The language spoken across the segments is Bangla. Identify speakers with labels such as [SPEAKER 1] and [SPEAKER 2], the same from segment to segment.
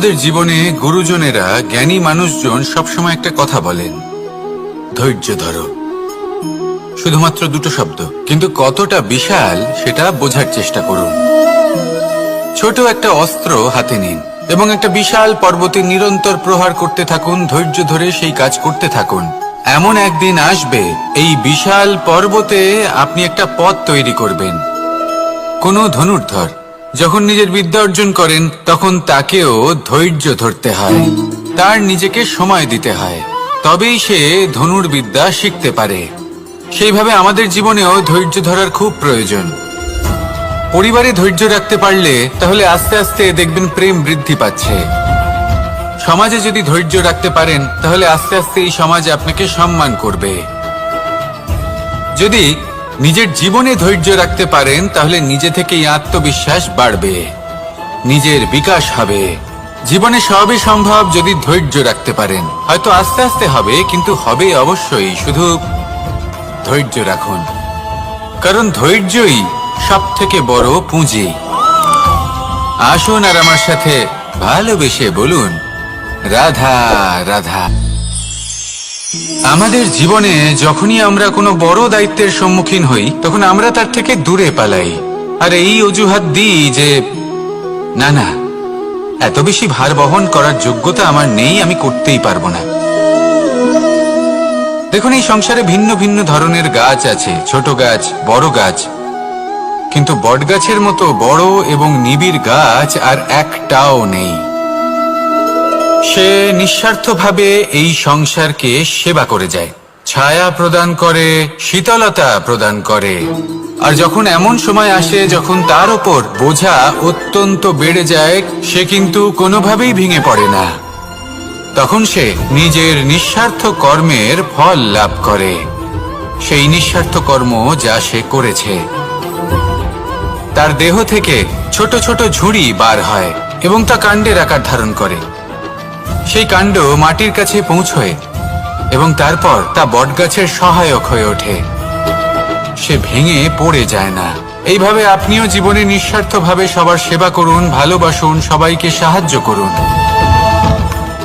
[SPEAKER 1] আমাদের জীবনে গুরুজনেরা, জ্ঞানী মানুষজন সবসময় একটা কথা বলেন, ধৈর্য ধরো। শুধুমাত্র দুটো শব্দ, কিন্তু কতটা বিশাল সেটা বোঝার চেষ্টা করুন। ছোট একটা অস্ত্র হাতে নিন এবং একটা বিশাল পর্বতে নিরন্তর প্রহার করতে থাকুন। ধৈর্য ধরে সেই কাজ করতে থাকুন। এমন একদিন আসবে, এই বিশাল পর্বতে আপনি একটা পথ তৈরি করবেন। কোনো ধনুর্ধর যখন নিজের বিদ্যা অর্জন করেন, তখন তাকেও ধৈর্য ধরতে হয়, তার নিজেকে সময় দিতে হয়, তবেই সে ধনুর্বিদ্যা শিখতে পারে। সেইভাবে আমাদের জীবনেও ধৈর্য ধরার খুব প্রয়োজন। পরিবারে ধৈর্য রাখতে পারলে তাহলে আস্তে আস্তে দেখবেন প্রেম বৃদ্ধি পাচ্ছে। সমাজে যদি ধৈর্য রাখতে পারেন, তাহলে আস্তে আস্তে এই সমাজ আপনাকে সম্মান করবে। যদি নিজের জীবনে ধৈর্য রাখতে পারেন, তাহলে নিজে থেকেই আত্মবিশ্বাস বাড়বে, নিজের বিকাশ হবে। জীবনে সবই সম্ভব যদি ধৈর্য রাখতে পারেন। হয়তো আস্তে আস্তে হবে, কিন্তু হবে অবশ্যই। শুধু ধৈর্য রাখুন, কারণ ধৈর্যই সব থেকে বড় পুঁজি। আসুন আর আমার সাথে ভালোবেসে বলুন, রাধা রাধা। আমাদের জীবনে যখনই আমরা কোনো বড় দায়িত্বের সম্মুখীন হই, তখন আমরা তার থেকে দূরে পালাই, আর এই অজুহাত দিই যে না না, এত বেশি ভার বহন করার যোগ্যতা আমার নেই, আমি করতেই পারবো না। দেখুন, এই সংসারে ভিন্ন ভিন্ন ধরনের গাছ আছে, ছোট গাছ, বড় গাছ, কিন্তু বটগাছের মতো বড় এবং নিবিড় গাছ আর একটাও নেই। সে নিঃস্বার্থভাবে এই সংসারকে সেবা করে যায়, ছায়া প্রদান করে, শীতলতা প্রদান করে। আর যখন এমন সময় আসে যখন তার ওপর বোঝা অত্যন্ত বেড়ে যায়, সে কিন্তু কোনোভাবেই ভেঙে পড়ে না। তখন সে নিজের নিঃস্বার্থ কর্মের ফল লাভ করে, সেই নিঃস্বার্থ কর্ম যা সে করেছে। তার দেহ থেকে ছোট ছোট ঝুড়ি বার হয় এবং তা কাণ্ডের আকার ধারণ করে। সেই কাণ্ড মাটির কাছে পৌঁছয় এবং তারপর তা বটগাছের সহায়ক হয়ে ওঠে। সে ভেঙে পড়ে যায় না। এইভাবে আপনিও জীবনে নিঃস্বার্থভাবে সবার সেবা করুন, ভালোবাসুন, সবাইকে সাহায্য করুন।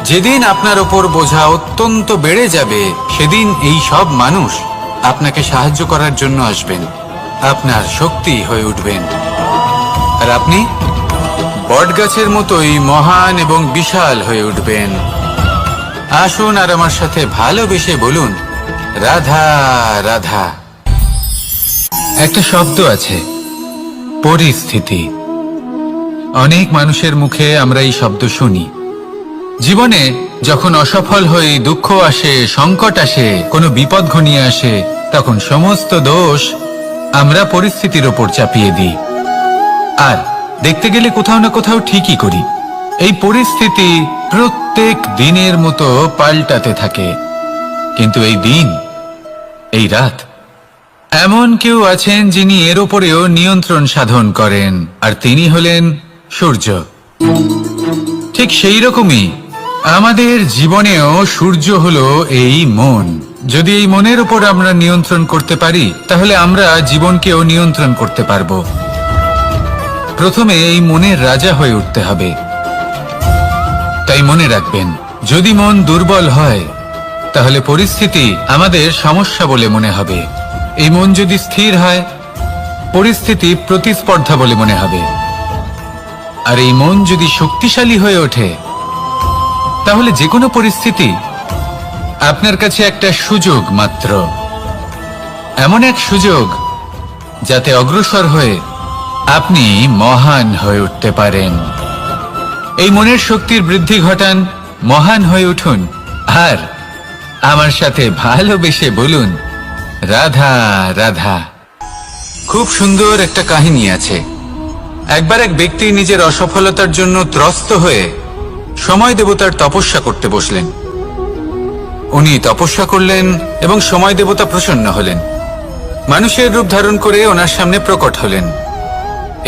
[SPEAKER 1] যেদিন আপনার ওপর বোঝা অত্যন্ত বেড়ে যাবে, সেদিন এই সব মানুষ আপনাকে সাহায্য করার জন্য আসবেন, আপনার শক্তি হয়ে উঠবেন, আর আপনি বটগাছের মতোই মহান এবং বিশাল হয়ে উঠবেন। আসুন আর আমার সাথে ভালোবেসে বলুন, রাধা রাধা। একটা শব্দ আছে, পরিস্থিতি। অনেক মানুষের মুখে আমরা এই শব্দ শুনি। জীবনে যখন অসফল হই, দুঃখ আসে, সংকট আসে, কোনো বিপদ ঘনিয়ে আসে, তখন সমস্ত দোষ আমরা পরিস্থিতির ওপর চাপিয়ে দিই। আর দেখতে গেলে কোথাও না কোথাও ঠিকই করি। এই পরিস্থিতি প্রত্যেক দিনের মতো পাল্টাতে থাকে, কিন্তু এই দিন, এই রাত, এমন কেউ আছেন যিনি এর ওপরেও নিয়ন্ত্রণ সাধন করেন, আর তিনি হলেন সূর্য। ঠিক সেই রকমই আমাদের জীবনেও সূর্য হলো এই মন। যদি এই মনের উপর আমরা নিয়ন্ত্রণ করতে পারি, তাহলে আমরা জীবনকেও নিয়ন্ত্রণ করতে পারবো। প্রথমে এই মনের রাজা হয়ে উঠতে হবে। তাই মনে রাখবেন, যদি মন দুর্বল হয়, তাহলে পরিস্থিতি আমাদের সমস্যা বলে মনে হবে। এই মন যদি স্থির হয়, পরিস্থিতি প্রতিস্পর্ধা বলে মনে হবে। আর এই মন যদি শক্তিশালী হয়ে ওঠে, তাহলে যে কোনো পরিস্থিতি আপনার কাছে একটা সুযোগ মাত্র, এমন এক সুযোগ যাতে অগ্রসর হয়ে আপনি মহান হয়ে উঠতে পারেন। এই মনের শক্তির বৃদ্ধি ঘটান, মহান হয়ে উঠুন, আর আমার সাথে ভালোবেসে বলুন, রাধা রাধা। খুব সুন্দর একটা কাহিনী আছে। একবার এক ব্যক্তি নিজের অসফলতার জন্য ত্রস্ত হয়ে সময় দেবতার তপস্যা করতে বসলেন। উনি তপস্যা করলেন এবং সময় দেবতা প্রসন্ন হলেন, মানুষের রূপ ধারণ করে ওনার সামনে প্রকট হলেন।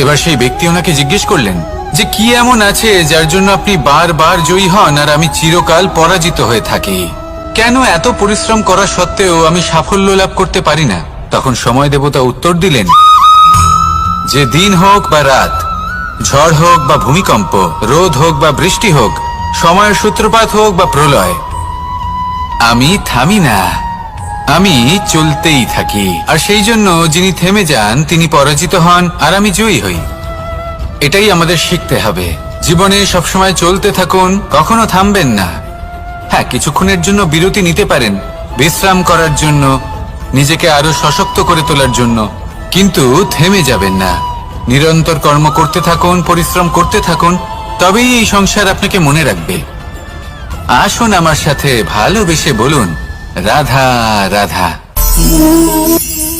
[SPEAKER 1] এবার সেই ব্যক্তি ওনাকে জিজ্ঞেস করলেন যে কি এমন আছে যার জন্য আপনি বারবার জয়ী হন আর আমি চিরকাল পরাজিত হয়ে থাকি? কেন এত পরিশ্রম করা সত্ত্বেও আমি সাফল্য লাভ করতে পারি না? তখন সময় দেবতা উত্তর দিলেন যে দিন হোক বা রাত, ঝড় হোক বা ভূমিকম্প, রোদ হোক বা বৃষ্টি হোক, সময়ের সূত্রপাত হোক বা প্রলয়, আমি থামি না, আমি চলতেই থাকি। আর সেই জন্য যিনি থেমে যান তিনি পরাজিত হন, আর আমি জয়ী হই। এটাই আমাদের শিখতে হবে। জীবনে সবসময় চলতে থাকুন, কখনো থামবেন না। হ্যাঁ, কিছুক্ষণের জন্য বিরতি নিতে পারেন, বিশ্রাম করার জন্য, নিজেকে আরো সশক্ত করে তোলার জন্য, কিন্তু থেমে যাবেন না। নিরন্তর কর্ম করতে থাকুন, পরিশ্রম করতে থাকুন, তবেই এই সংসার আপনাকে মনে রাখবে। আসুন আমার সাথে ভালোবেসে বলুন, রাধা রাধা।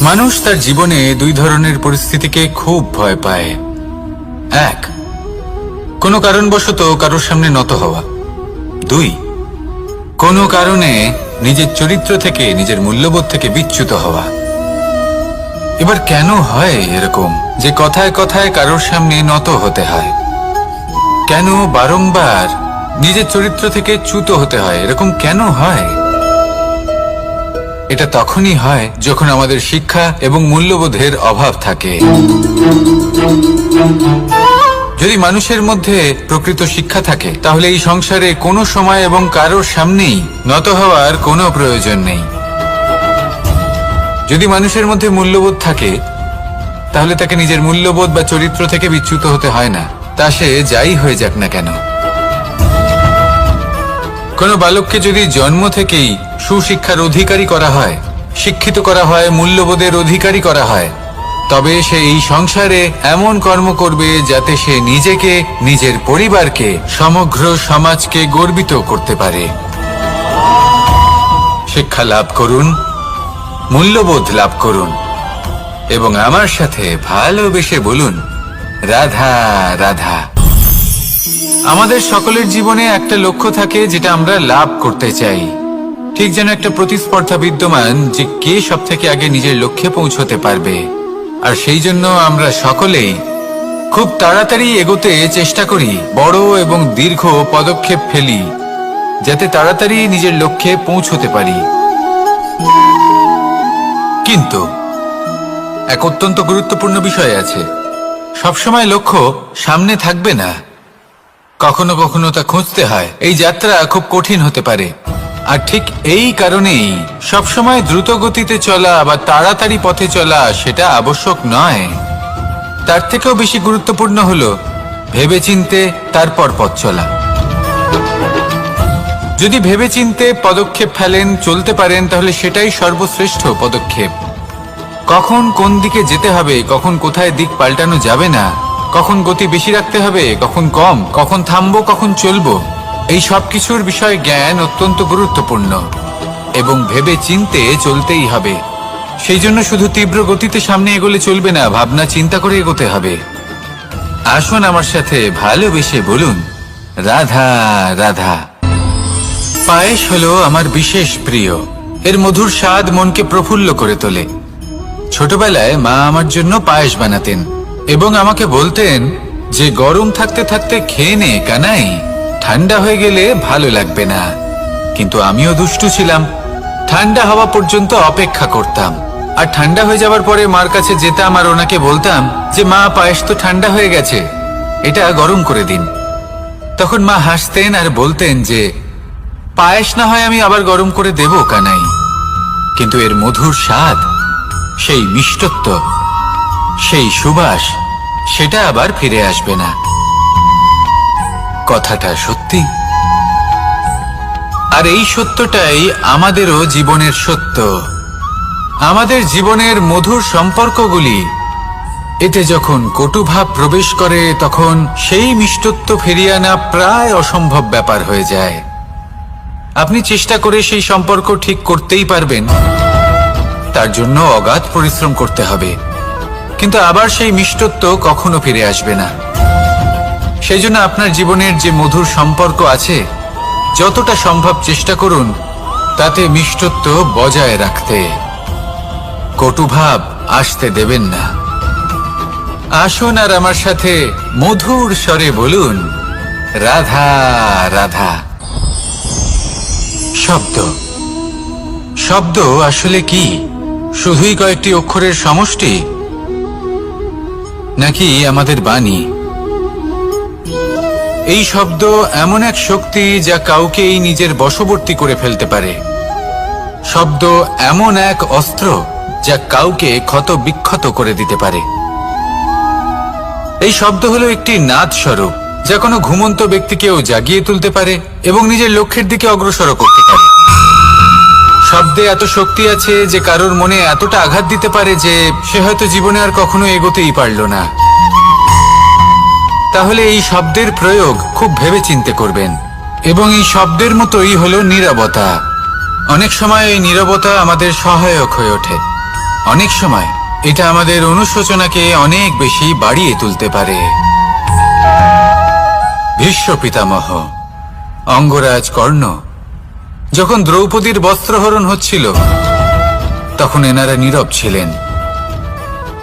[SPEAKER 1] মানুষ তার জীবনে দুই ধরনের পরিস্থিতিকে খুব ভয় পায়। এক, কোনো কারণবশত কারোর সামনে নত হওয়া। দুই, কোনো কারণে নিজের চরিত্র থেকে, নিজের মূল্যবোধ থেকে বিচ্যুত হওয়া। এবার কেন হয় এরকম যে কথায় কথায় কারোর সামনে নত হতে হয়? কেন বারংবার নিজের চরিত্র থেকে চ্যুত হতে হয়? এরকম কেন হয়? এটা তখনই হয় যখন আমাদের শিক্ষা এবং মূল্যবোধের অভাব থাকে। যদি মানুষের মধ্যে প্রকৃত শিক্ষা থাকে, তাহলে এই সংসারে কোনো সময় এবং কারোর সামনেই নত হওয়ার কোনো প্রয়োজন নেই। যদি মানুষের মধ্যে মূল্যবোধ থাকে, তাহলে তাকে নিজের মূল্যবোধ বা চরিত্র থেকে বিচ্যুত হতে হয় না, তা সে যাই হয়ে যাক না কেন। কোনো বালককে যদি জন্ম থেকেই সুশিক্ষার অধিকারী করা হয়, শিক্ষিত করা হয়, মূল্যবোধের অধিকারী করা হয়, তবে সে এই সংসারে এমন কর্ম করবে যাতে সে নিজেকে, নিজের পরিবারকে, সমগ্র সমাজকে গর্বিত করতে পারে। শিক্ষা লাভ করুন, মূল্যবোধ লাভ করুন, এবং আমার সাথে ভালোবেসে বলুন, রাধা রাধা। আমাদের সকলের জীবনে একটা লক্ষ্য থাকে যেটা আমরা লাভ করতে চাই। ঠিক যেন একটা প্রতিস্পর্ধা বিদ্যমান যে কে সব থেকে আগে নিজের লক্ষ্যে পৌঁছতে পারবে। আর সেই জন্য আমরা সকলেই খুব তাড়াতাড়ি এগোতে চেষ্টা করি, বড় এবং দীর্ঘ পদক্ষেপ ফেলি, যাতে তাড়াতাড়ি নিজের লক্ষ্যে পৌঁছতে পারি। কিন্তু এক অত্যন্ত গুরুত্বপূর্ণ বিষয় আছে, সবসময় লক্ষ্য সামনে থাকবে না, কখনো কখনো তা খুঁজতে হয়। এই যাত্রা খুব কঠিন হতে পারে, আর ঠিক এই কারণেই সবসময় দ্রুত গতিতে চলা বা তাড়াতাড়ি পথে চলা সেটা আবশ্যক নয়। তার থেকেও বেশি গুরুত্বপূর্ণ হলো ভেবেচিন্তে তারপর পথ চলা। যদি ভেবেচিন্তে পদক্ষেপ ফেলেন, চলতে পারেন, তাহলে সেটাই সর্বশ্রেষ্ঠ পদক্ষেপ। কখন কোন দিকে যেতে হবে, কখন কোথায় দিক পাল্টানো যাবে না, কখন গতি বেশি রাখতে হবে, কখন কম, কখন থামবো, কখন চলবো, এই সব কিছুর বিষয়ে জ্ঞান অত্যন্ত গুরুত্বপূর্ণ এবং ভেবে চিন্তে চলতেই হবে। সেই জন্য শুধু তীব্র গতিতে সামনে এগোলে চলবে না, ভাবনা চিন্তা করে এগোতে হবে। আসুন আমার সাথে ভালোবেসে বলুন, রাধা রাধা। পায়েস হলো আমার বিশেষ প্রিয়। এর মধুর স্বাদ মনকে প্রফুল্ল করে তোলে। ছোটবেলায় মা আমার জন্য পায়েস বানাতেন এবং আমাকে বলতেন যে গরম থাকতে থাকতে খেয়ে নে কানাই, ঠান্ডা হয়ে গেলে ভালো লাগবে না। কিন্তু আমিও দুষ্টু ছিলাম, ঠান্ডা হওয়া পর্যন্ত অপেক্ষা করতাম, আর ঠান্ডা হয়ে যাওয়ার পরে মার কাছে যেতাম আর ওনাকে বলতাম যে মা, পায়েস তো ঠান্ডা হয়ে গেছে, এটা গরম করে দিন। তখন মা হাসতেন আর বলতেন যে পায়েস না হয় আমি আবার গরম করে দেব কানাই, কিন্তু এর মধুর স্বাদ, সেই মিষ্টত্ব, সেই সুবাস, সেটা আবার ফিরে আসবে না। কথাটা সত্যি, আর এই সত্যটাই আমাদেরও জীবনের সত্য। আমাদের জীবনের মধুর সম্পর্কগুলি, এতে যখন কটুভাব প্রবেশ করে তখন সেই মিষ্টত্ব ফিরিয়ে আনা প্রায় অসম্ভব ব্যাপার হয়ে যায়। আপনি চেষ্টা করে সেই সম্পর্ক ঠিক করতেই পারবেন, তার জন্য অগাধ পরিশ্রম করতে হবে, কিন্তু আবার সেই মিষ্টত্ব কখনো ফিরে আসবে না। সেই জন্য আপনার জীবনের যে মধুর সম্পর্ক আছে, যতটা সম্ভব চেষ্টা করুন তাতে মিষ্টত্ব বজায় রাখতে। কটুভাব আসতে দেবেন না। আসুন আর আমার সাথে মধুর স্বরে বলুন, রাধা রাধা। শব্দ, শব্দ আসলে কি? শুধুই কয়েকটি অক্ষরের সমষ্টি, নাকি আমাদের বাণী, এই শব্দ এমন এক শক্তি যা কাউকে এই নিজের বশবর্তী করে ফেলতে পারে। শব্দ এমন এক অস্ত্র যা কাউকে ক্ষত বিক্ষত করে দিতে পারে। এই শব্দ হলো একটি নাদ স্বরূপ যা কোনো ঘুমন্ত ব্যক্তিকেও জাগিয়ে তুলতে পারে এবং নিজের লক্ষ্যের দিকে অগ্রসর করতে পারে। শব্দে এত শক্তি আছে যে কারোর মনে এতটা আঘাত দিতে পারে যে সে হয়তো জীবনে আর কখনো এগোতেই পারল না। তাহলে এই শব্দের প্রয়োগ খুব ভেবেচিন্তে করবেন। এবং এই শব্দের মতোই হলো নীরবতা। অনেক সময় এই নীরবতা আমাদের সহায়ক হয়ে ওঠে। অনেক সময় এটা আমাদের অনুশোচনাকে অনেক বেশি বাড়িয়ে তুলতে পারে। ভীষ্ম পিতামহ, অঙ্গরাজ কর্ণ, যখন দ্রৌপদীর বস্ত্রহরণ হচ্ছিল তখন এনারা নীরব ছিলেন।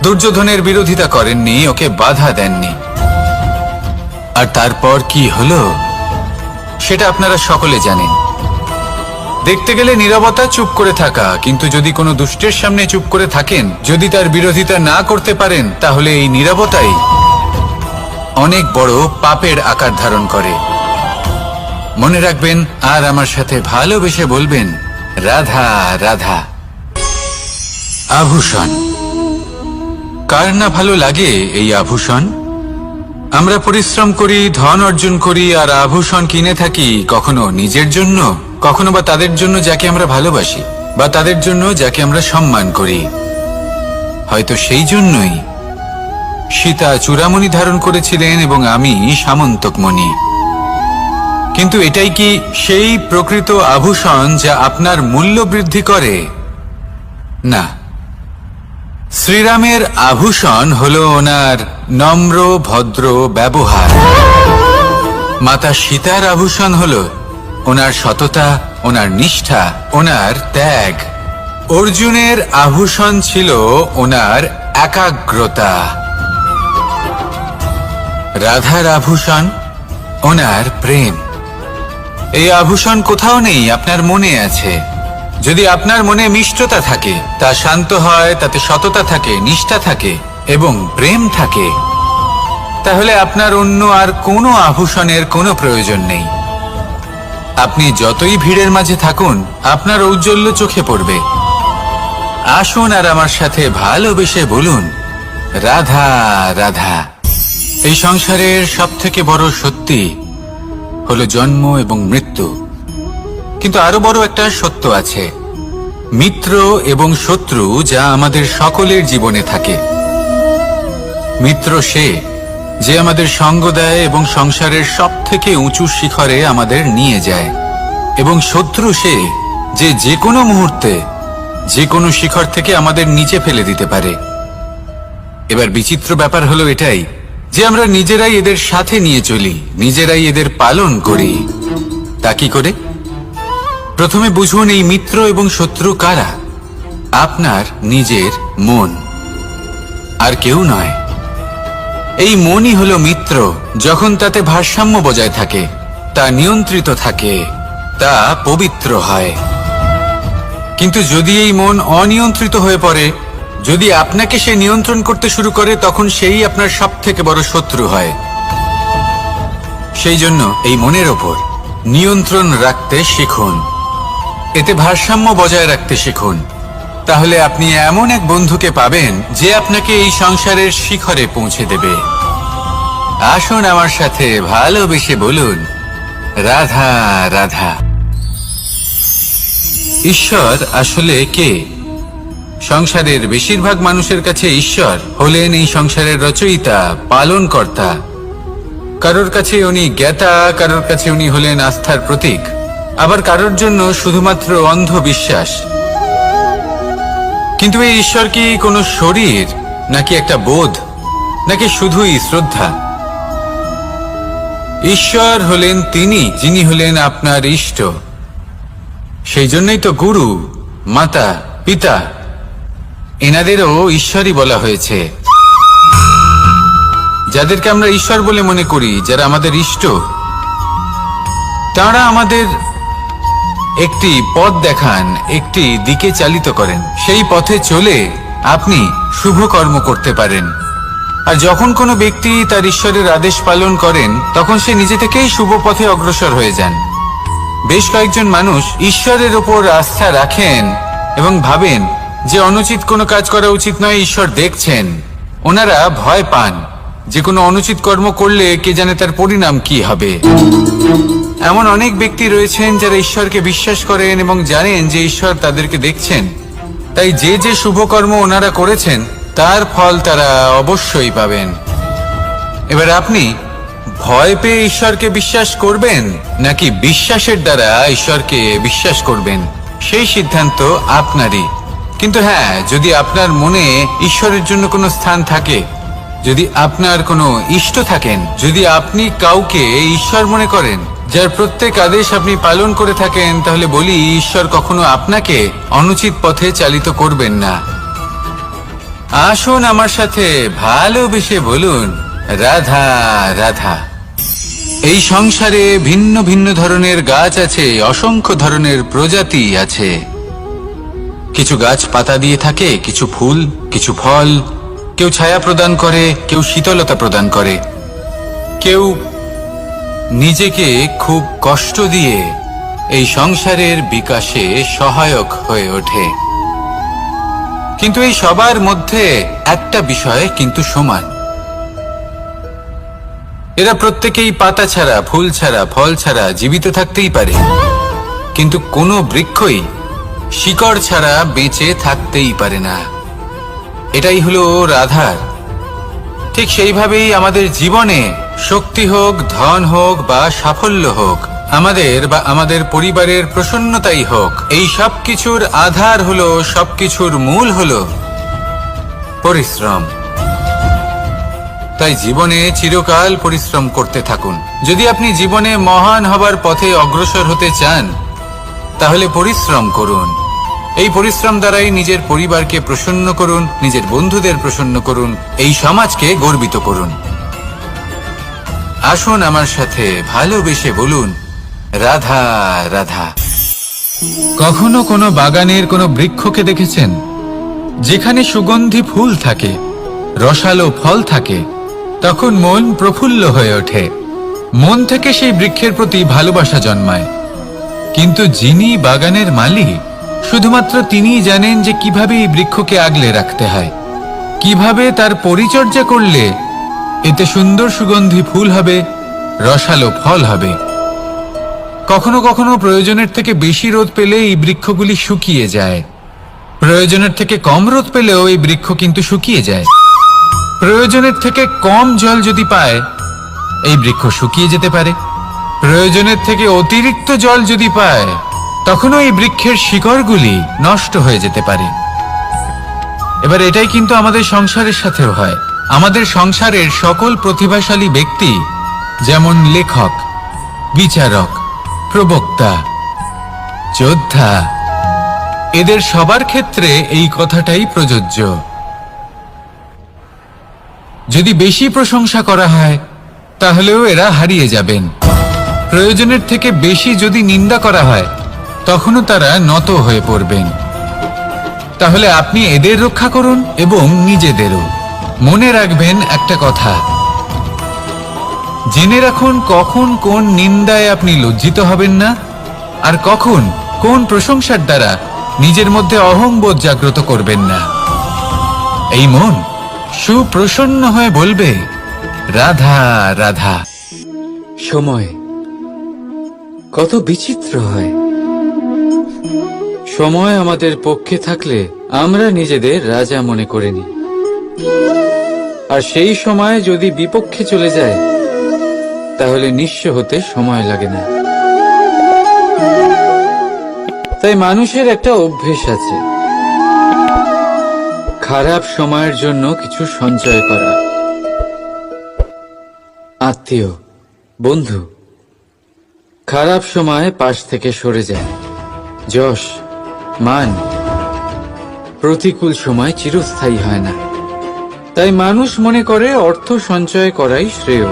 [SPEAKER 1] দুর্যোধনের বিরোধিতা করেননি, ওকে বাধা দেননি। আর তারপর কি হলো সেটা আপনারা সকলে জানেন। দেখতে গেলে নীরবতা চুপ করে থাকা, কিন্তু যদি কোনো দুষ্টের সামনে চুপ করে থাকেন, যদি তার বিরোধিতা না করতে পারেন, তাহলে এই নীরবতাই অনেক বড় পাপের আকার ধারণ করে। মনে রাখবেন আর আমার সাথে ভালোবেসে বলবেন, রাধা রাধা। আভূষণ। কার না ভালো লাগে এই আভূষণ? আমরা পরিশ্রম করি, ধন অর্জন করি আর আভূষণ কিনে থাকি, কখনো নিজের জন্য, কখনো বা তাদের জন্য যাকে আমরা ভালোবাসি, বা তাদের জন্য যাকে আমরা সম্মান করি। হয়তো সেই জন্যই সীতা চূড়ামণি ধারণ করেছিলেন এবং আমি সামন্তকমণি। কিন্তু এটাই কি সেই প্রকৃত আভূষণ যা আপনার মূল্য বৃদ্ধি করে? না। শ্রীরামের আভূষণ হলো ওনার নম্র ভদ্র ব্যবহার। মাতা সীতার আভূষণ হলো ওনার সততা, ওনার নিষ্ঠা, ওনার ত্যাগ। অর্জুনের আভূষণ ছিল ওনার একাগ্রতা। রাধার আভূষণ ওনার প্রেম। এই আভূষণ কোথাও নেই, আপনার মনে আছে। যদি আপনার মনে মিষ্টতা থাকে, তা শান্ত হয়, তাতে সততা থাকে, নিষ্ঠা থাকে এবং প্রেম থাকে, তাহলে আপনার অন্য আর কোনো আভূষণের কোনো প্রয়োজন নেই। আপনি যতই ভিড়ের মাঝে থাকুন, আপনার ঔজ্জ্বল্য চোখে পড়বে। আসুন আর আমার সাথে ভালোবেসে বলুন, রাধা রাধা। এই সংসারের সবথেকে বড় সত্যি হলো জন্ম এবং মৃত্যু। কিন্তু আরো বড় একটা সত্য আছে, মিত্র এবং শত্রু, যা আমাদের সকলের জীবনে থাকে। মিত্র সে যে আমাদের সঙ্গ দেয় এবং সংসারের সবথেকে উঁচু শিখরে আমাদের নিয়ে যায়, এবং শত্রু সে যে যে কোনো মুহূর্তে যে কোনো শিখর থেকে আমাদের নিচে ফেলে দিতে পারে। এবার বিচিত্র ব্যাপার হলো এটাই যে আমরা নিজেরাই এদের সাথে নিয়ে চলি, নিজেরাই এদের পালন করি। তা কি করে? প্রথমে বুঝুন এই মিত্র এবং শত্রু কারা। আপনার নিজের মন, আর কেউ নয়। এই মনই হলো মিত্র যখন তাতে ভারসাম্য বজায় থাকে, তা নিয়ন্ত্রিত থাকে, তা পবিত্র হয়। কিন্তু যদি এই মন অনিয়ন্ত্রিত হয়ে পড়ে, যদি আপনাকে সে নিয়ন্ত্রণ করতে শুরু করে, তখন সেই আপনার সবথেকে বড় শত্রু হয়। সেই জন্য এই মনের ওপর নিয়ন্ত্রণ রাখতে শিখুন, এতে ভারসাম্য বজায় রাখতে শিখুন। তাহলে আপনি এমন এক বন্ধুকে পাবেন যে আপনাকে এই সংসারের শিখরে পৌঁছে দেবে। আসুন আমার সাথে ভালোবেসে বলুন, রাধা রাধা। ঈশ্বর আসলে কে? সংসারের বেশিরভাগ মানুষের কাছে ঈশ্বর হলেন এই সংসারের রচয়িতা, পালনকর্তা। কারোর কাছে উনি জ্ঞাতা, কারোর কাছে উনি হলেন আস্থার প্রতীক, আবার কারোর জন্য শুধুমাত্র অন্ধ বিশ্বাস। কিন্তু এই ঈশ্বর কি কোনো শরীর, নাকি একটা বোধ, নাকি শুধুই শ্রদ্ধা? ঈশ্বর হলেন তিনি যিনি হলেন আপনার ইষ্ট। সেই জন্যই তো গুরু, মাতা, পিতা এনাদেরও ঈশ্বরই বলা হয়েছে। যাদেরকে আমরা ঈশ্বর বলে মনে করি, যারা আমাদের ইষ্ট, তারা আমাদের একটি পথ দেখান, একটি দিকে চালিত করেন। সেই পথে চলে আপনি শুভ কর্ম করতে পারেন। আর যখন কোনো ব্যক্তি তার ঈশ্বরের আদেশ পালন করেন তখন সে নিজে থেকেই শুভ পথে অগ্রসর হয়ে যান। বেশ কয়েকজন মানুষ ঈশ্বরের ওপর আস্থা রাখেন এবং ভাবেন যে অনুচিত কোনো কাজ করা উচিত নয়, ঈশ্বর দেখছেন। ওনারা ভয় পান যে কোনো অনুচিত কর্ম করলে কে জানে তার পরিণাম কি হবে। এমন অনেক ব্যক্তি রয়েছেন যারা ঈশ্বরকে বিশ্বাস করেন এবং জানেন যে ঈশ্বর তাদেরকে দেখছেন, তাই যে যে শুভ কর্ম ওনারা করেছেন তার ফল তারা অবশ্যই পাবেন। এবার আপনি ভয় পেয়ে ঈশ্বরকে বিশ্বাস করবেন নাকি বিশ্বাসের দ্বারা ঈশ্বরকে বিশ্বাস করবেন, সেই সিদ্ধান্ত আপনারই। কিন্তু হ্যাঁ, যদি আপনার মনে ঈশ্বরের জন্য কোনো স্থান থাকে, যদি আপনার কোনো ইষ্ট থাকেন, যদি আপনি কাউকে ঈশ্বর মনে করেন যার প্রত্যেক আদেশ আপনি পালন করে থাকেন, তাহলে বলি ঈশ্বর কখনো আপনাকে অনুচিত পথে চালিত করবেন না। আসুন আমার সাথে ভালোবেসে বলুন, রাধা রাধা। এই সংসারে ভিন্ন ভিন্ন ধরনের গাছ আছে, অসংখ্য ধরনের প্রজাতি আছে। কিছু গাছ পাতা দিয়ে থাকে, কিছু ফুল, কিছু ফল। কেউ ছায়া প্রদান করে, কেউ শীতলতা প্রদান করে, কেউ নিজেকে খুব কষ্ট দিয়ে এই সংসারের বিকাশে সহায়ক হয়ে ওঠে। কিন্তু এই সবার মধ্যে একটা বিষয় কিন্তু সমান, এরা প্রত্যেকেই পাতা ছাড়া, ফুল ছাড়া, ফল ছাড়া জীবিত থাকতেই পারে, কিন্তু কোনো বৃক্ষই শিকড় ছাড়া বেঁচে থাকতেই পারে না। এটাই হলো রাধার। ঠিক সেইভাবেই আমাদের জীবনে শক্তি হোক, ধন হোক বা সাফল্য হোক, আমাদের বা আমাদের পরিবারের প্রসন্নতাই হোক, এই সব কিছুর আধার হলো, সবকিছুর মূল হলো পরিশ্রম। তাই জীবনে চিরকাল পরিশ্রম করতে থাকুন। যদি আপনি জীবনে মহান হবার পথে অগ্রসর হতে চান, তাহলে পরিশ্রম করুন। এই পরিশ্রম দ্বারাই নিজের পরিবারকে প্রসন্ন করুন, নিজের বন্ধুদের প্রসন্ন করুন, এই সমাজকে গর্বিত করুন। আসুন আমার সাথে ভালোবেসে বলুন, রাধা রাধা। কখনো কোনো বাগানের কোনো বৃক্ষকে দেখেছেন যেখানে সুগন্ধি ফুল থাকে, রসালো ফল থাকে? তখন মন প্রফুল্ল হয়ে ওঠে, মন থেকে সেই বৃক্ষের প্রতি ভালোবাসা জন্মায়। কিন্তু যিনি বাগানের মালিক, শুধুমাত্র তিনিই জানেন যে কিভাবে এই বৃক্ষকে আগলে রাখতে হয়, কিভাবে তার পরিচর্যা করলে এতে সুন্দর সুগন্ধি ফুল হবে, রসালো ফল হবে। কখনো কখনো প্রয়োজনের থেকে বেশি রোদ পেলে এই বৃক্ষগুলি শুকিয়ে যায়, প্রয়োজনের থেকে কম রোদ পেলেও এই বৃক্ষ কিন্তু শুকিয়ে যায়। প্রয়োজনের থেকে কম জল যদি পায়, এই বৃক্ষ শুকিয়ে যেতে পারে। প্রয়োজনের থেকে অতিরিক্ত জল যদি পায়, তখনও এই বৃক্ষের শিকড়গুলি নষ্ট হয়ে যেতে পারে। এবার এটাই কিন্তু আমাদের সংসারের সাথেও হয়। আমাদের সংসারের সকল প্রতিভাশালী ব্যক্তি, যেমন লেখক, বিচারক, প্রবক্তা, যোদ্ধা, এদের সবার ক্ষেত্রে এই কথাটাই প্রযোজ্য। যদি বেশি প্রশংসা করা হয়, তাহলেও এরা হারিয়ে যাবেন। প্রয়োজনের থেকে বেশি যদি নিন্দা করা হয়, তখনও তারা নত হয়ে পড়বেন। তাহলে আপনি এদের রক্ষা করুন এবং নিজেদেরও। মনে রাখবেন একটা কথা, জেনে রাখুন কখন কোন নিন্দায় আপনি লজ্জিত হবেন না, আর কখন কোন প্রশংসার দ্বারা নিজের মধ্যে অহংবোধ জাগ্রত করবেন না। এই মন সুপ্রসন্ন হয়ে বলবে, রাধা রাধা। সময় কত বিচিত্র হয়। সময় আমাদের পক্ষে থাকলে আমরা নিজেদের রাজা মনে করে নিই, আর সেই সময় যদি বিপক্ষে চলে যায়, তাহলে নিঃস্ব হতে সময় লাগে না। তাই মানুষের একটা অভ্যেস আছে, খারাপ সময়ের জন্য কিছু সঞ্চয় করা। আত্মীয়, বন্ধু খারাপ সময় পাশ থেকে সরে যায়। যশ, মান প্রতিকূল সময় চিরস্থায়ী হয় না। তাই মানুষ মনে করে অর্থ সঞ্চয় করাই শ্রেয়।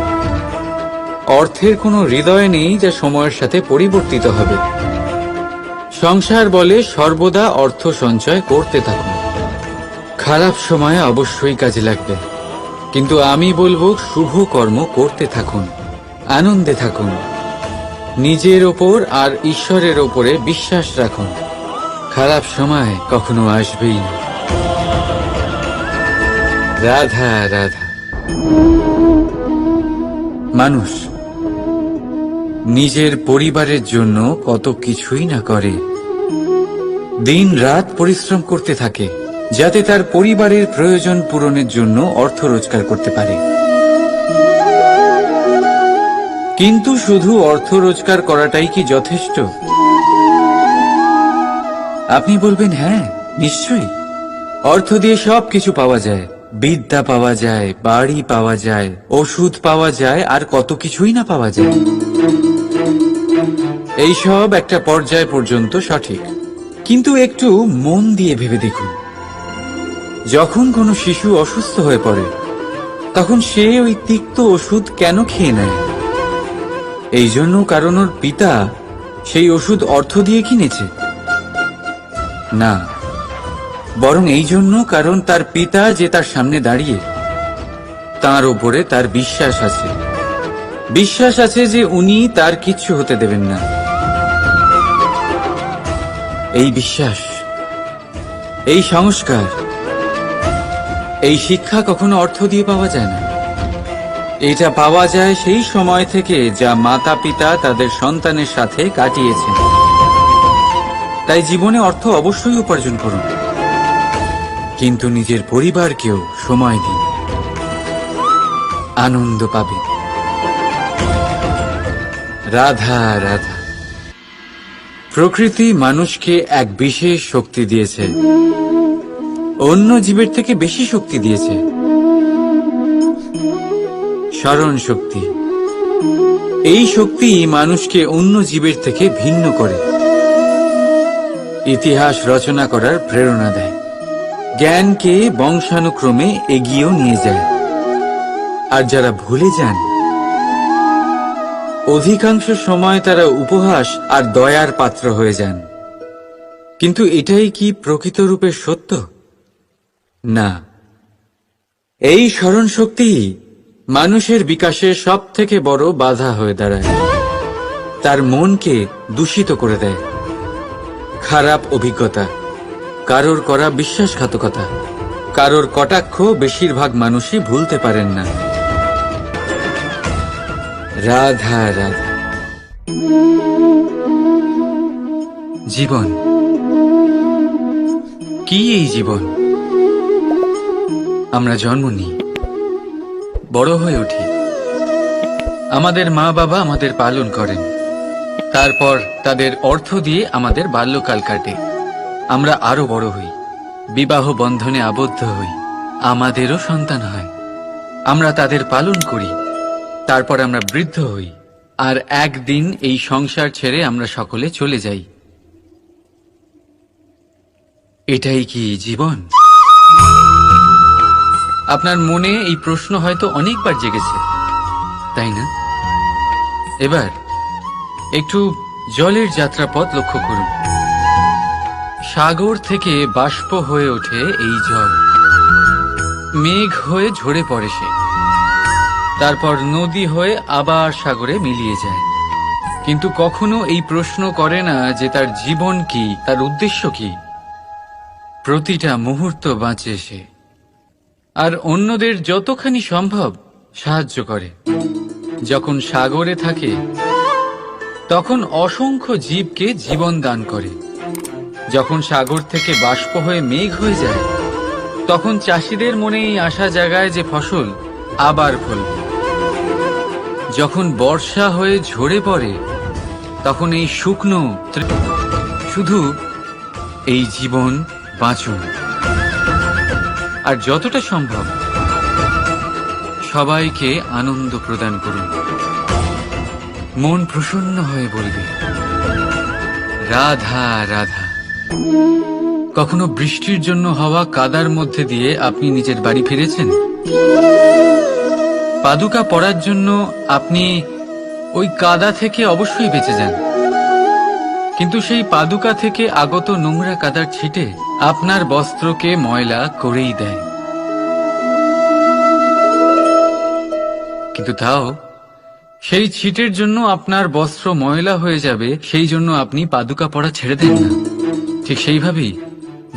[SPEAKER 1] অর্থের কোনো হৃদয় নেই যা সময়ের সাথে পরিবর্তিত হবে। সংসার বলে সর্বদা অর্থ সঞ্চয় করতে থাকুন, খারাপ সময়ে অবশ্যই কাজে লাগবে।
[SPEAKER 2] কিন্তু আমি বলবো শুভ কর্ম করতে থাকুন, আনন্দে থাকুন, নিজের ওপর আর ঈশ্বরের ওপরে বিশ্বাস রাখুন। খারাপ সময় কখনো আসবেই না। রাধা রাধা। মানুষ নিজের পরিবারের জন্য কত কিছুই না করে, দিন রাত পরিশ্রম করতে থাকে যাতে তার পরিবারের প্রয়োজন পূরণের জন্য অর্থ রোজগার করতে পারে। কিন্তু শুধু অর্থ রোজগার করাটাই কি যথেষ্ট? আপনি বলবেন হ্যাঁ, নিশ্চয়ই। অর্থ দিয়ে সবকিছু পাওয়া যায়, বিদ্যা পাওয়া যায়, বাড়ি পাওয়া যায়, ওষুধ পাওয়া যায়, আর কত কিছুই না পাওয়া যায়। এইসব একটা পর্যায় পর্যন্ত সঠিক, কিন্তু একটু মন দিয়ে ভেবে দেখুন, যখন কোনো শিশু অসুস্থ হয়ে পড়ে তখন সে ওই তিক্ত ওষুধ কেন খেয়ে নেয়? এই জন্য কারণ ওর পিতা সেই ওষুধ অর্থ দিয়ে কিনেছে? না, বরং এই জন্য কারণ তার পিতা যে তার সামনে দাঁড়িয়ে, তার ওপরে তার বিশ্বাস আছে। বিশ্বাস আছে যে উনি তার কিচ্ছু হতে দেবেন না। এই বিশ্বাস, এই সংস্কার, এই শিক্ষা কখনো অর্থ দিয়ে পাওয়া যায় না। এটা পাওয়া যায় সেই সময় থেকে যা মাতা পিতা তাদের সন্তানের সাথে কাটিয়েছেন। তাই জীবনে অর্থ অবশ্যই উপার্জন করুন, কিন্তু নিজের পরিবারকেও সময় দিন, আনন্দ পাবে। রাধা রাধা। প্রকৃতি মানুষকে এক বিশেষ শক্তি দিয়েছে, অন্য জীবের থেকে বেশি শক্তি দিয়েছে, স্মরণ শক্তি। এই শক্তি মানুষকে অন্য জীবের থেকে ভিন্ন করে, ইতিহাস রচনা করার প্রেরণা দেয়, জ্ঞানকে বংশানুক্রমে এগিয়েও নিয়ে যায়। আর যারা ভুলে যান, অধিকাংশ সময় তারা উপহাস আর দয়ার পাত্র হয়ে যান। কিন্তু এটাই কি প্রকৃত রূপে সত্য? না। এই স্মরণ শক্তি মানুষের বিকাশের সব থেকে বড় বাধা হয়ে দাঁড়ায়, তার মনকে দূষিত করে দেয়। খারাপ অভিজ্ঞতা, কারোর করা বিশ্বাসঘাতকতা, কারোর কটাক্ষ বেশিরভাগ মানুষই ভুলতে পারেন না। রাধা রাধা। জীবন কি? এই জীবন আমরা জন্ম নিই, বড় হয়ে উঠি, আমাদের মা বাবা আমাদের পালন করেন, তারপর তাদের অর্থ দিয়ে আমাদের বাল্যকাল কাটে, আমরা আরো বড় হই, বিবাহ বন্ধনে আবদ্ধ হই, আমাদেরও সন্তান হয়, আমরা তাদের পালন করি, তারপর আমরা বৃদ্ধ হই, আর একদিন এই সংসার ছেড়ে আমরা সকলে চলে যাই। এটাই কি জীবন? আপনার মনে এই প্রশ্ন হয়তো অনেকবার জেগেছে, তাই না? এবার একটু জলের যাত্রাপথ লক্ষ্য করুন। সাগর থেকে বাষ্প হয়ে ওঠে এই জল, মেঘ হয়ে ঝরে পড়ে সে, তারপর নদী হয়ে আবার সাগরে মিলিয়ে যায়। কিন্তু কখনো এই প্রশ্ন করে না যে তার জীবন কি, তার উদ্দেশ্য কি। প্রতিটা মুহূর্ত বাঁচে সে, আর অন্যদের যতখানি সম্ভব সাহায্য করে। যখন সাগরে থাকে তখন অসংখ্য জীবকে জীবন দান করে। যখন সাগর থেকে বাষ্প হয়ে মেঘ হয়ে যায় তখন চাষিদের মনে এই আশা জাগায় যে ফসল আবার ফলবে। যখন বর্ষা হয়ে ঝরে পড়ে তখন এই শুকনো শুধু এই জীবন বাঁচুন, আর যতটা সম্ভব সবাইকে আনন্দ প্রদান করুন। মন প্রসন্ন হয়ে বলবে রাধা রাধা। কখনো বৃষ্টির জন্য হওয়া কাদার মধ্যে দিয়ে আপনি নিজের বাড়ি ফিরেছেন? পাদুকা পরার জন্য আপনি ওই কাদা থেকে অবশ্যই বেঁচে যান, কিন্তু সেই পাদুকা থেকে আগত নোংরা কাদার ছিটে আপনার বস্ত্রকে ময়লা করেই দেয়। কিন্তু তাও সেই ছিটের জন্য আপনার বস্ত্র ময়লা হয়ে যাবে, সেই জন্য আপনি পাদুকা পরা ছেড়ে দেন না। ঠিক সেইভাবেই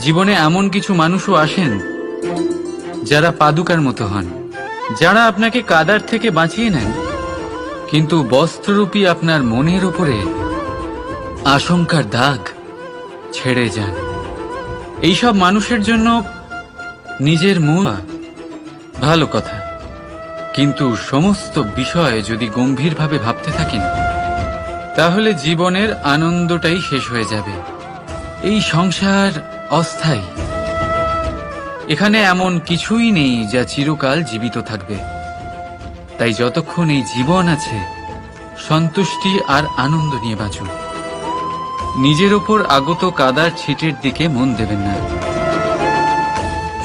[SPEAKER 2] জীবনে এমন কিছু মানুষও আসেন যারা পাদুকার মতো হন, যারা আপনাকে কাদার থেকে বাঁচিয়ে নেন, কিন্তু বস্ত্ররূপী আপনার মনের উপরে আশঙ্কার দাগ ছেড়ে যান। এইসব মানুষের জন্য নিজের মন ভালো কথা, কিন্তু সমস্ত বিষয় যদি গম্ভীরভাবে ভাবতে থাকেন তাহলে জীবনের আনন্দটাই শেষ হয়ে যাবে। এই সংসার অস্থায়ী, এখানে এমন কিছুই নেই যা চিরকাল জীবিত থাকবে। তাই যতক্ষণ এই জীবন আছে সন্তুষ্টি আর আনন্দ নিয়ে বাঁচুন। নিজের ওপর আগত কাদার ছিটের দিকে মন দেবেন না,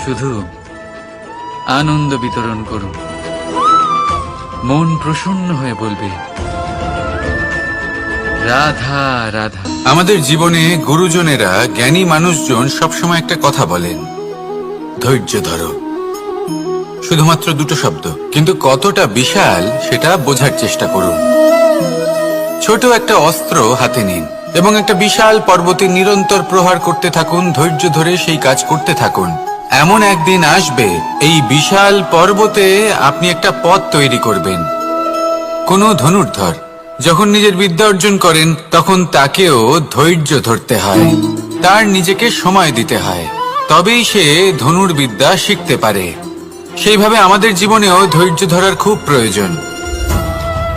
[SPEAKER 2] শুধু আনন্দ বিতরণ করুন। মন প্রসন্ন হয়ে বলবে, রাধা রাধা।
[SPEAKER 1] আমাদের জীবনে গুরুজনেরা, জ্ঞানী মানুষজন সবসময় একটা কথা বলেন, ধৈর্য ধরো। শুধুমাত্র দুটো শব্দ, কিন্তু কতটা বিশাল সেটা বোঝার চেষ্টা করুন। ছোট একটা অস্ত্র হাতে নিন এবং একটা বিশাল পর্বতে নিরন্তর প্রহার করতে থাকুন। ধৈর্য ধরে সেই কাজ করতে থাকুন। এমন একদিন আসবে এই বিশাল পর্বতে আপনি একটা পথ তৈরি করবেন। কোনো ধনুর্ধর যখন নিজের বিদ্যা অর্জন করেন তখন তাকেও ধৈর্য ধরতে হয়, তার নিজেকে সময় দিতে হয়, তবেই সে ধনুর্বিদ্যা শিখতে পারে। সেইভাবে আমাদের জীবনেও ধৈর্য ধরার খুব প্রয়োজন।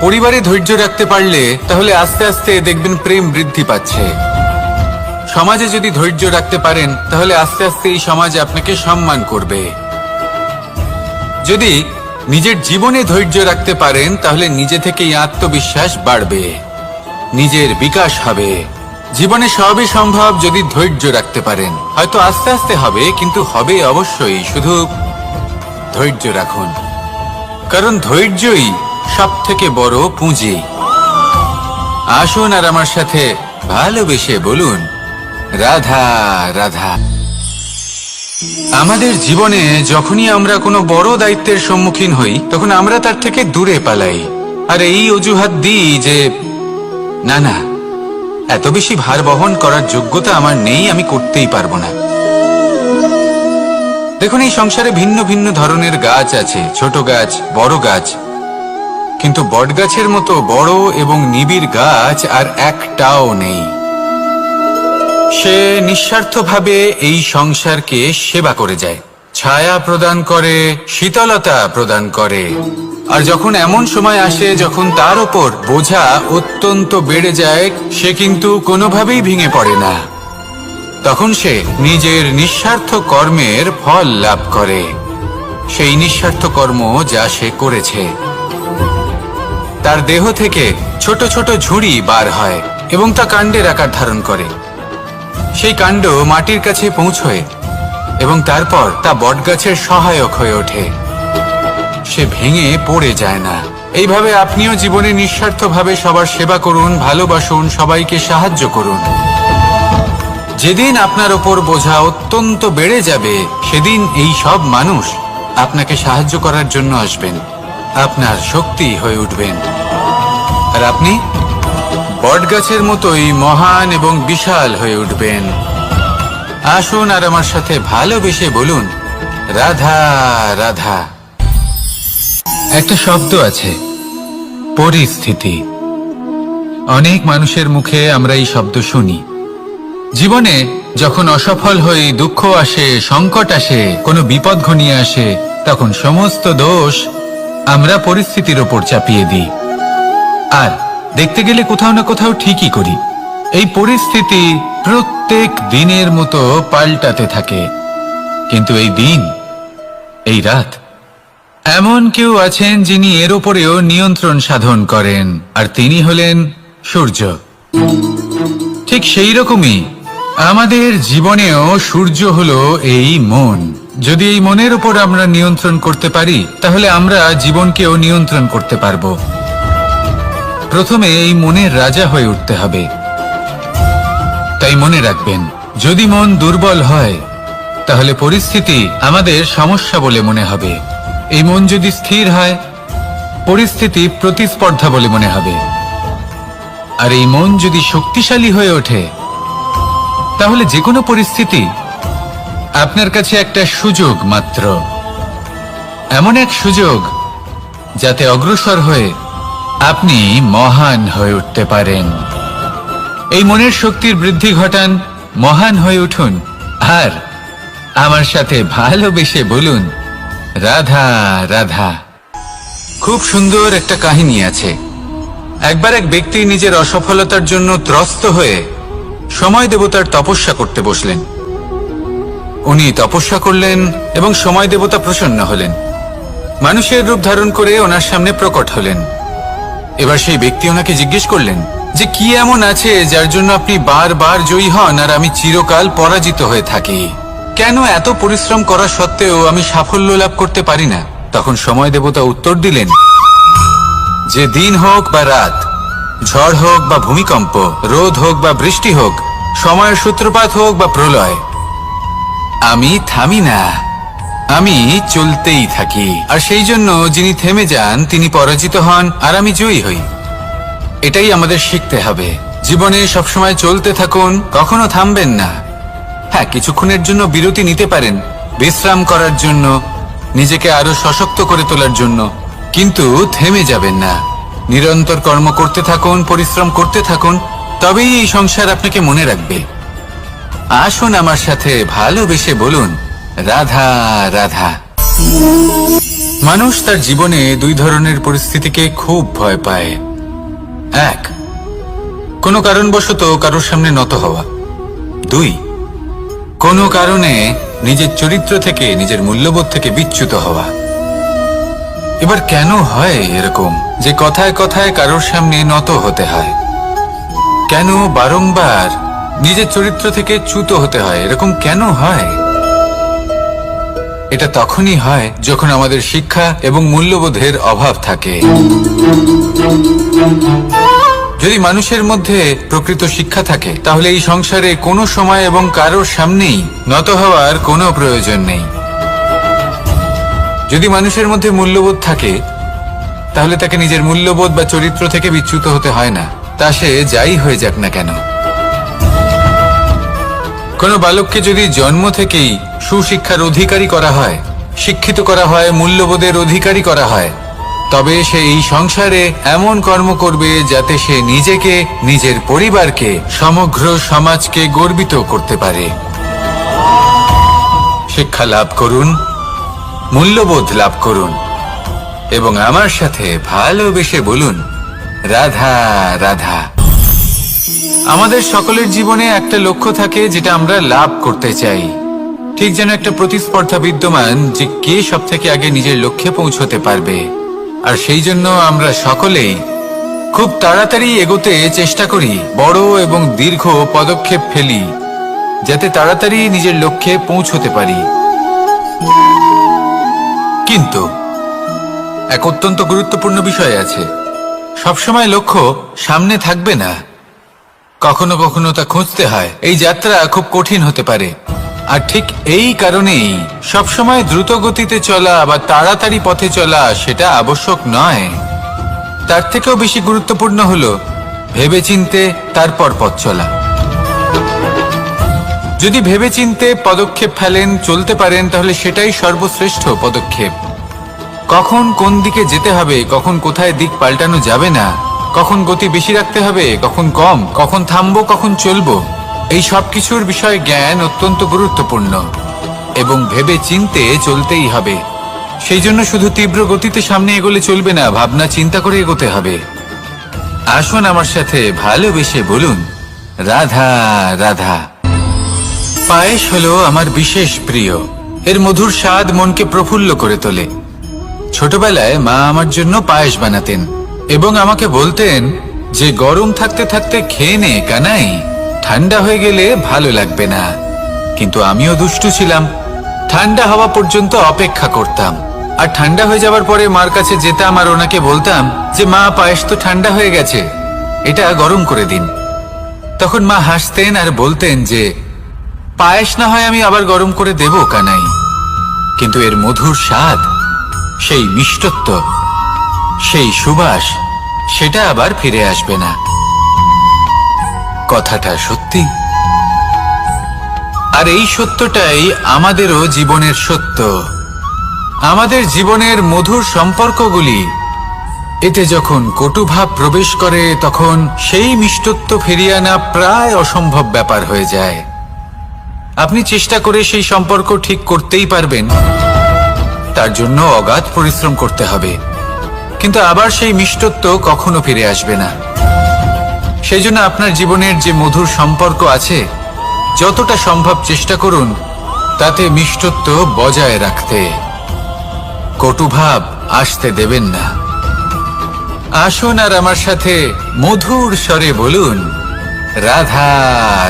[SPEAKER 1] পরিবারে ধৈর্য রাখতে পারলে তাহলে আস্তে আস্তে দেখবেন প্রেম বৃদ্ধি পাচ্ছে। সমাজে যদি ধৈর্য রাখতে পারেন তাহলে আস্তে আস্তে এই সমাজ আপনাকে সম্মান করবে। যদি নিজের জীবনে ধৈর্য রাখতে পারেন তাহলে নিজে থেকেই আত্মবিশ্বাস বাড়বে, নিজের বিকাশ হবে। জীবনে সবই সম্ভব যদি ধৈর্য রাখতে পারেন। হয়তো আস্তে আস্তে হবে, কিন্তু হবে অবশ্যই। শুধু ধৈর্য রাখুন, কারণ ধৈর্যই সব থেকে বড় পুঁজি। আসুন আর আমার সাথে ভালোবেসে বলুন, রাধা রাধা। আমাদের জীবনে যখনই আমরা কোনো বড় দায়িত্বের সম্মুখীন হই তখন আমরা তার থেকে দূরে পালাই, আর এই অজুহাত দিই যে না না, এত বেশি ভার বহন করার যোগ্যতা আমার নেই, আমি করতেই পারবো না। দেখুন, এই সংসারে ভিন্ন ভিন্ন ধরনের গাছ আছে, ছোট গাছ, বড় গাছ, কিন্তু বটগাছের মতো বড় এবং নিবিড় গাছ আর একটাও নেই। সে নিঃস্বার্থভাবে এই সংসারকে সেবা করে যায়, ছায়া প্রদান করে, শীতলতা প্রদান করে। আর যখন এমন সময় আসে যখন তার ওপর বোঝা অত্যন্ত বেড়ে যায়, সে কিন্তু কোনোভাবেই ভেঙে পড়ে না। তখন সে নিজের নিঃস্বার্থ কর্মের ফল লাভ করে, সেই নিঃস্বার্থ কর্ম যা সে করেছে। তার দেহ থেকে ছোট ছোট ঝুড়ি বার হয় এবং তা কাণ্ডের আকার ধারণ করে। সেই কাণ্ড মাটির কাছে পৌঁছয় এবং তারপর তা বটগাছের সহায়ক হয়ে ওঠে। সে ভেঙে পড়ে যায় না। এইভাবে আপনিও জীবনে নিঃস্বার্থভাবে সবার সেবা করুন, ভালোবাসুন, সবাইকে সাহায্য করুন। যেদিন আপনার ওপর বোঝা অত্যন্ত বেড়ে যাবে সেদিন এই সব মানুষ আপনাকে সাহায্য করার জন্য আসবেন, আপনার শক্তি হয়ে উঠবেন, আর আপনি বটগাছের মতোই মহান এবং বিশাল হয়ে উঠবেন। আসুন আর আমার সাথে ভালোবেসে বলুন, রাধা রাধা। একটা শব্দ আছে, পরিস্থিতি। অনেক মানুষের মুখে আমরা এই শব্দ শুনি। জীবনে যখন অসফল হই, দুঃখ আসে, সংকট আসে, কোনো বিপদ ঘনিয়ে আসে, তখন সমস্ত দোষ আমরা পরিস্থিতির ওপর চাপিয়ে দিই। আর দেখতে গেলে কোথাও না কোথাও ঠিকই করি। এই পরিস্থিতি প্রত্যেক দিনের মতো পাল্টাতে থাকে, কিন্তু এই দিন, এই রাত, এমন কেউ আছেন যিনি এর উপরেও নিয়ন্ত্রণ সাধন করেন, আর তিনি হলেন সূর্য। ঠিক সেই রকমই আমাদের জীবনেও সূর্য হলো এই মন। যদি এই মনের উপর আমরা নিয়ন্ত্রণ করতে পারি তাহলে আমরা জীবনকেও নিয়ন্ত্রণ করতে পারবো। প্রথমে এই মনের রাজা হয়ে উঠতে হবে। তাই মনে রাখবেন, যদি মন দুর্বল হয় তাহলে পরিস্থিতি আমাদের সমস্যা বলে মনে হবে। এই মন যদি স্থির হয় পরিস্থিতি প্রতিস্পর্ধা বলে মনে হবে। আর এই মন যদি শক্তিশালী হয়ে ওঠে, তাহলে যে কোনো পরিস্থিতি আপনার কাছে একটা সুযোগ মাত্র, এমন এক সুযোগ যাতে অগ্রসর হয়ে আপনি মহান হয়ে উঠতে পারেন। এই মনের শক্তির বৃদ্ধি ঘটান, মহান হয়ে উঠুন, আর আমার সাথে ভালোবেসে বলুন, রাধা রাধা। খুব সুন্দর একটা কাহিনী আছে। একবার এক ব্যক্তি নিজের অসফলতার জন্য ত্রস্ত হয়ে সময় দেবতার তপস্যা করতে বসলেন। উনি তপস্যা করলেন এবং সময় দেবতা প্রসন্ন হলেন, মানুষের রূপ ধারণ করে ওনার সামনে প্রকট হলেন। এবার সেই ব্যক্তি ওনাকে জিজ্ঞেস করলেন যে কি এমন আছে যার জন্য আপনি বারবার জয়ী হন আর আমি চিরকাল পরাজিত হয়ে থাকি? কেন এত পরিশ্রম করা সত্ত্বেও আমি সাফল্য লাভ করতে পারি না? তখন সময় দেবতা উত্তর দিলেন যে দিন হোক বা রাত, ঝড় হোক বা ভূমিকম্প, রোদ হোক বা বৃষ্টি হোক, সময়ের সূত্রপাত হোক বা প্রলয়, আমি থামি না, আমি চলতেই থাকি। আর সেই জন্য যিনি থেমে যান তিনি পরাজিত হন আর আমি জয়ী হই। এটাই আমাদের শিখতে হবে। জীবনে সবসময় চলতে থাকুন, কখনো থামবেন না। হ্যাঁ, কিছুক্ষণের জন্য বিরতি নিতে পারেন, বিশ্রাম করার জন্য, নিজেকে আরো সশক্ত করে তোলার জন্য, কিন্তু থেমে যাবেন না। নিরন্তর কর্ম করতে থাকুন, পরিশ্রম করতে থাকুন, তবেই এই সংসার আপনাকে মনে রাখবে। আসুন আমার সাথে ভালোবেসে বলুন, রাধা রাধা। মানুষ তার জীবনে দুই ধরনের পরিস্থিতিকে খুব ভয় পায়। এক, কোনো কারণবশত কারোর সামনে নত হওয়া। দুই, কোনো কারণে নিজের চরিত্র থেকে, নিজের মূল্যবোধ থেকে বিচ্যুত হওয়া। এবার কেন হয় এরকম যে কথায় কথায় কারোর সামনে নত হতে হয়? কেন বারংবার নিজের চরিত্র থেকে চ্যুত হতে হয়? এরকম কেন হয়? এটা তখনই হয় যখন আমাদের শিক্ষা এবং মূল্যবোধের অভাব থাকে। যদি মানুষের মধ্যে প্রকৃত শিক্ষা থাকে, তাহলে এই সংসারে কোনো সময় এবং কারোর সামনেই নত হওয়ার কোনো প্রয়োজন নেই। যদি মানুষের মধ্যে মূল্যবোধ থাকে, তাহলে তাকে নিজের মূল্যবোধ বা চরিত্র থেকে বিচ্যুত হতে হয় না, তা সে যাই হয়ে যাক না কেন। কোনো বালককে যদি জন্ম থেকেই সুশিক্ষার অধিকারী করা হয়, শিক্ষিত করা হয়, মূল্যবোধের অধিকারী করা হয়, তবে সে এই সংসারে এমন কর্ম করবে যাতে সে নিজেকে, নিজের পরিবারকে, সমগ্র সমাজকে গর্বিত করতে পারে। শিক্ষা লাভ করুন, মূল্যবোধ লাভ করুন এবং আমার সাথে ভালোবেসে বলুন, রাধা রাধা। আমাদের সকলের জীবনে একটা লক্ষ্য থাকে যেটা আমরা লাভ করতে চাই। ঠিক যেন একটা প্রতিস্পর্ধা বিদ্যমান যে কে সব থেকে আগে নিজের লক্ষ্যে পৌঁছতে পারবে। আর সেই জন্য আমরা সকলেই খুব তাড়াতাড়ি এগোতে চেষ্টা করি, বড় এবং দীর্ঘ পদক্ষেপ ফেলি যাতে তাড়াতাড়ি নিজের লক্ষ্যে পৌঁছতে পারি। কিন্তু এক অত্যন্ত গুরুত্বপূর্ণ বিষয় আছে, সবসময় লক্ষ্য সামনে থাকবে না, কখনো কখনো তা খুঁজতে হয়। এই যাত্রা খুব কঠিন হতে পারে। আর ঠিক এই কারণেই সবসময় দ্রুত গতিতে চলা বা তাড়াতাড়ি পথে চলা সেটা আবশ্যক নয়। তার থেকেও বেশি গুরুত্বপূর্ণ হলো ভেবেচিন্তে তারপর পথ চলা। যদি ভেবেচিন্তে পদক্ষেপ ফেলেন, চলতে পারেন, তাহলে সেটাই সর্বশ্রেষ্ঠ পদক্ষেপ। কখন কোন দিকে যেতে হবে, কখন কোথায় দিক পাল্টানো যাবে না, কখন গতি বেশি রাখতে হবে, কখন কম, কখন থামবো, কখন চলবো, এই সব কিছুর বিষয়ে জ্ঞান অত্যন্ত গুরুত্বপূর্ণ এবং ভেবে চিন্তে চলতেই হবে। সেই জন্য শুধু তীব্র গতিতে সামনে এগোলে চলবে না, ভাবনা চিন্তা করে এগোতে হবে। আসুন আমার সাথে ভালোবেসে বলুন, রাধা রাধা। পায়েস হলো আমার বিশেষ প্রিয়। এর মধুর স্বাদ মনকে প্রফুল্ল করে তোলে। ছোটবেলায় মা আমার জন্য পায়েস বানাতেন এবং আমাকে বলতেন যে গরম থাকতে থাকতে খেয়ে নে কানাই, ঠান্ডা হয়ে গেলে ভালো লাগবে না। কিন্তু আমিও দুষ্টু ছিলাম, ঠান্ডা হওয়া পর্যন্ত অপেক্ষা করতাম, আর ঠান্ডা হয়ে যাবার পরে মার কাছে যেতাম আর ওনাকে বলতাম যে মা, পায়েস তো ঠান্ডা হয়ে গেছে, এটা গরম করে দিন। তখন মা হাসতেন আর বলতেন যে পায়েস না হয় আমি আবার গরম করে দেব কানাই, কিন্তু এর মধুর স্বাদ, সেই মিষ্টত্ব, সেই সুবাস সেটা আবার ফিরে আসবে না। কথাটা সত্যি। আর এই সত্যটাই আমাদেরও জীবনের সত্য। আমাদের জীবনের মধুর সম্পর্কগুলি এতে যখন কটুভাব প্রবেশ করে তখন সেই মিষ্টত্ব ফিরিয়ে আনা প্রায় অসম্ভব ব্যাপার হয়ে যায়। আপনি চেষ্টা করে সেই সম্পর্ক ঠিক করতেই পারবেন, তার জন্য অগাধ পরিশ্রম করতে হবে, কিন্তু আবার সেই মিষ্টত্ব কখনো ফিরে আসবে না। সেই জন্য আপনার জীবনের যে মধুর সম্পর্ক আছে যতটা সম্ভব চেষ্টা করুন তাতে মিষ্টত্ব বজায় রাখতে। কটুভাব আসতে দেবেন না। আসুন আর আমার সাথে মধুর স্বরে বলুন, রাধা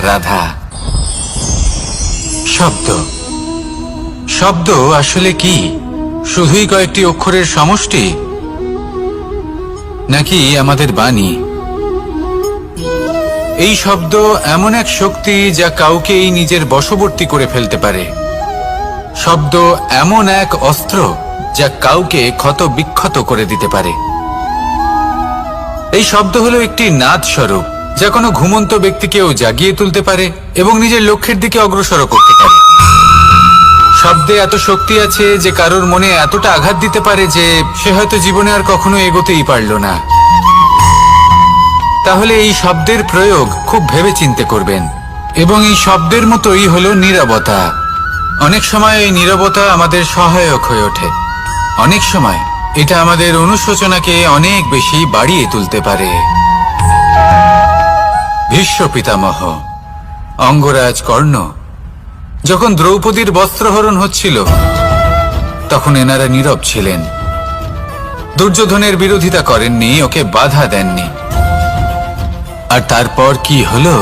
[SPEAKER 1] রাধা। শব্দ শব্দ আসলে কি? শুধুই কয়েকটি অক্ষরের সমষ্টি, নাকি আমাদের বাণী? এই শব্দ এমন এক শক্তি যা কাউকেই নিজের বশবর্তী করে ফেলতে পারে। শব্দ এমন এক অস্ত্র যা কাউকে ক্ষত বিক্ষত করে দিতে পারে। এই শব্দ হলো একটি নাদ স্বরূপ যা কোনো ঘুমন্ত ব্যক্তিকেও জাগিয়ে তুলতে পারে এবং নিজের লক্ষ্যের দিকে অগ্রসর করতে পারে। শব্দে এত শক্তি আছে যে কারোর মনে এতটা আঘাত দিতে পারে যে সে হয়তো জীবনে আর কখনো এগোতেই পারল না। তাহলে এই শব্দের প্রয়োগ খুব ভেবেচিন্তে করবেন। এবং এই শব্দের মতোই হলো নীরবতা। অনেক সময় এই নীরবতা আমাদের সহায়ক হয়ে ওঠে। অনেক সময় এটা আমাদের অনুশোচনাকে অনেক বেশি বাড়িয়ে তুলতে পারে। ভীষ্ম পিতামহ, অঙ্গরাজ কর্ণ যখন দ্রৌপদীর বস্ত্রহরণ হচ্ছিল তখন এনারা নীরব ছিলেন। দুর্যোধনের বিরোধিতা করেননি, ওকে বাধা দেননি। আর তারপর কি হলো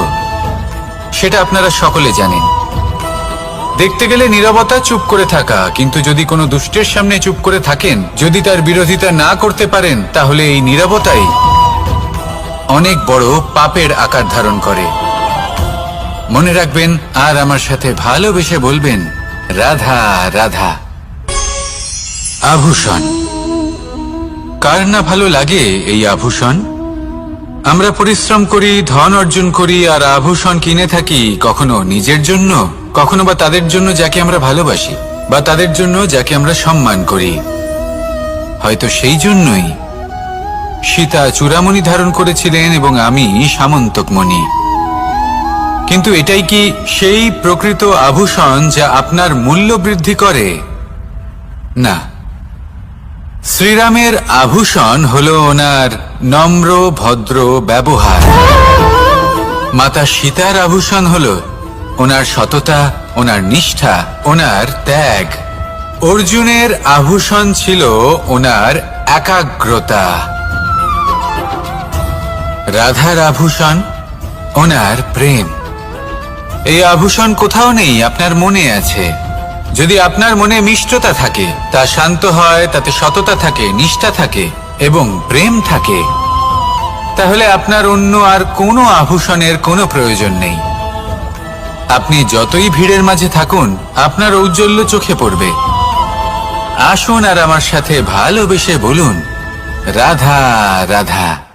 [SPEAKER 1] সেটা আপনারা সকলে জানেন। দেখতে গেলে নীরবতা চুপ করে থাকা, কিন্তু যদি কোনো দুষ্টের সামনে চুপ করে থাকেন, যদি তার বিরোধিতা না করতে পারেন, তাহলে এই নীরবতাই অনেক বড় পাপের আকার ধারণ করে। মনে রাখবেন আর আমার সাথে ভালোবেসে বলবেন, রাধা রাধা। আভূষণ। কার না ভালো লাগে এই আভূষণ? আমরা পরিশ্রম করি, ধন অর্জন করি আর আভূষণ কিনে থাকি, কখনো নিজের জন্য, কখনো বা তাদের জন্য যাকে আমরা ভালোবাসি, বা তাদের জন্য যাকে আমরা সম্মান করি। হয়তো সেই জন্যই সীতা চূড়ামণি ধারণ করেছিলেন এবং আমি সামন্তকমণি। কিন্তু এটাই কি সেই প্রকৃত আভূষণ যা আপনার মূল্য বৃদ্ধি করে? না। শ্রীরামের আভূষণ হলো ওনার নম্র ভদ্র ব্যবহার। মাতা সীতার আভূষণ হলো ওনার সততা, ওনার নিষ্ঠা, ওনার ত্যাগ। অর্জুনের আভূষণ ছিল ওনার একাগ্রতা। রাধার আভূষণ ওনার প্রেম। এই আভূষণ কোথাও নেই, আপনার মনে আছে। যদি আপনার মনে মিষ্টতা থাকে, তা শান্ত হয়, তাতে সততা থাকে, নিষ্ঠা থাকে এবং প্রেম থাকে, তাহলে আপনার অন্য আর কোনো আভূষণের কোনো প্রয়োজন নেই। আপনি যতই ভিড়ের মাঝে থাকুন, আপনার ঔজ্জ্বল্য চোখে পড়বে। আসুন আর আমার সাথে ভালোবেসে বলুন, রাধা রাধা।